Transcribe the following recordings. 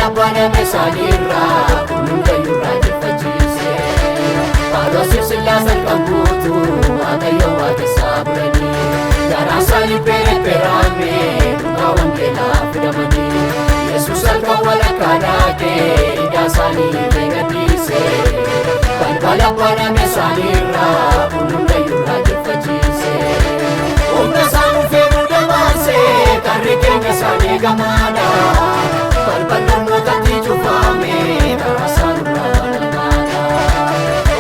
baname sanirra kununda yurra jeffachiise Paalosiif Sillaasan qabuutu Waaqayyo Waaqa saburani Garaasaan perame dhugaa wangeelaa fidamanii Yesuus harka walakkaa dhaaqee idaasaanii beegadhiise balbala baname sanirra kununda yurra jeffachiise Humna isaan ufeenu dabaarse karri keenya isaanii gamaadha balballi mootatti cufame karaa isaanirraa banamaadha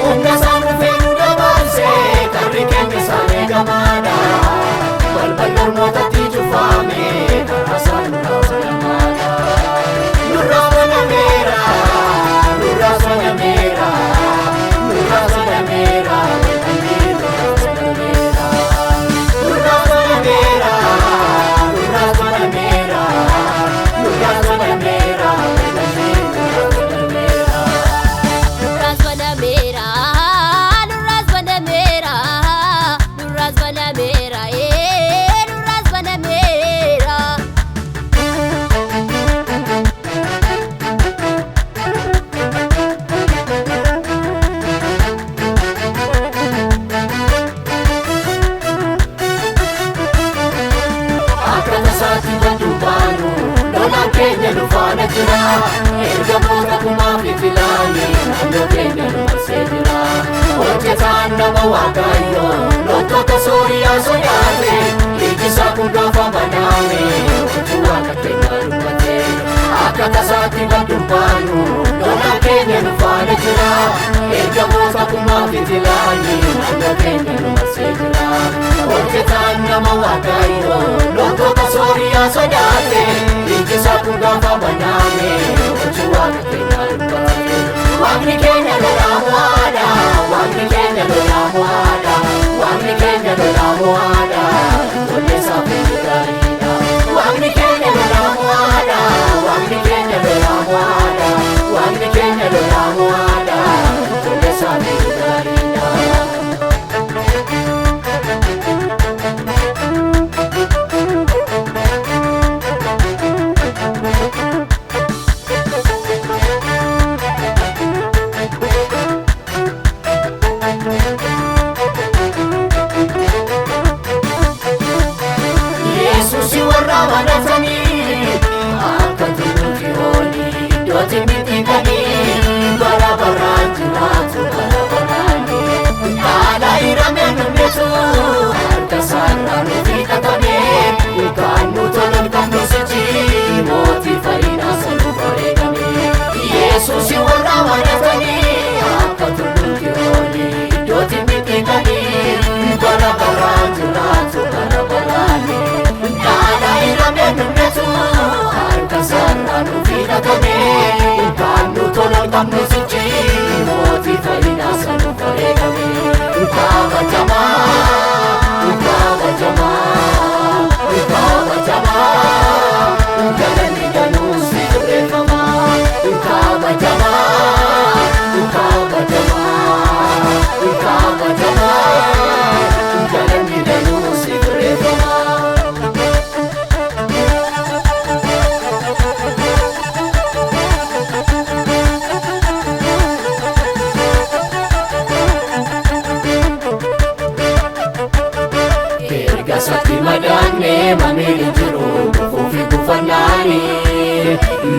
Humna isaan ufeenu dabaarse karri keenya isaanii gamaadha balballi mootatti cufame karaa isaanirraa banamaadha Nurraa banameera nurraa banameera nurraa banameera Erga moota kumaaf ifilaani naannoo keenya dumarsee jira hojjetaan nama Waaqayyo loltoota Sooriyaa sodaate ijjisaa kun gaafa banaame hojii Waaqa keenyaa dubbate akka tasaatti badumbaanu lolaan keenya nu faana jira erga moota kumaaf ifilaani naannoo keenya dumarsee jira hojjetaan nama Waaqayyo loltoota Sooriyaa sodaate ijjisaa kun gaafa banaame hojii Waaqa keenyaa dubbate Waaqni keenya lolaa mo'aadha Waaqni keenya lolaa mo'aadha Waaqni keenya lolaa mo'aadha Qolleessaaf inni gaariidha Waaqni keenya lolaa mo'aadha Waaqni keenya lolaa mo'aadha Waaqni keenya lolaa mo'aadha Qolleessaaf inni gaariidha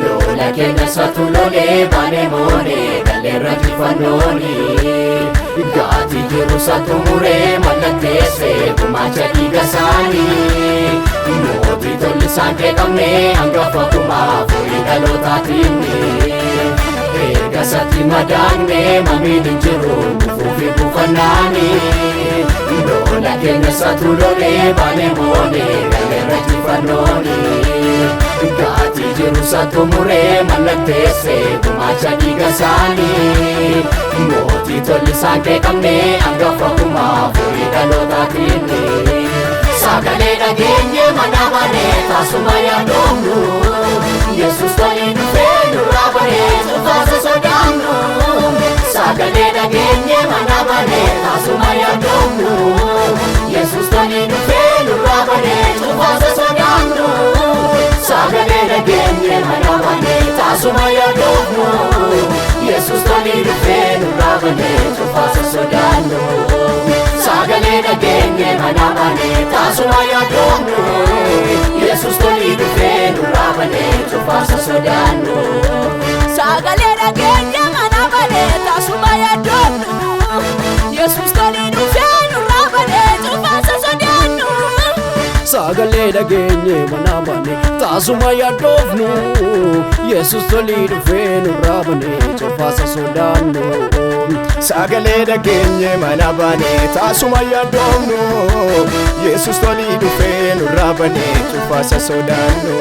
Lola keenya satu lole bane mone galera kifannoni Gati jiru satu mure mallateesse gumacha dhiiga isaanii Mootii tolli isaan keeqamne hangafa kumaa furii dhalootaatiinni Erga satti madaanne mamiin hin jiru gufuufi gufannaani Lola keenya satu lole bane mone galera kifannoni Gati jiru satu mure mallateesse gumacha dhiiga isaanii Mootii tolli isaan keeqamne hangafa kumaa furii dhalootaatiinni Sagalee dhageenye mana malee taasuma yaaddoomnu Yesuus waliin dhufee nurraa baree cufaasa sodaannu Sagalee dhageenye mana malee taasuma yaaddoomnu Yesuus waliin dhufee nurraa baree cufaasa sodaannu Sagalee dhageenye mana malee taasuma yaadofnu Yesus tolii dhufee nurraa banee cufaasa sodaannu sagalee dhageenye mana banee taasuma yaadofnu Yesus tolii dhufee nurraa banee cufaasa sodaannu sagalee dhageenye mana banee taasuma yaadofnu Yesus tolii dhufee nurraa banee cufaasa sodaannu sagalee dhageenye mana banee taasuma yaadofnu Yesus tolii dhufee nurraa banee cufaasa sodaannu sagalee dhageenye mana banee taasuma yaadofnu Yesus tolii dhufee nurraa banee cufaasa sodaannu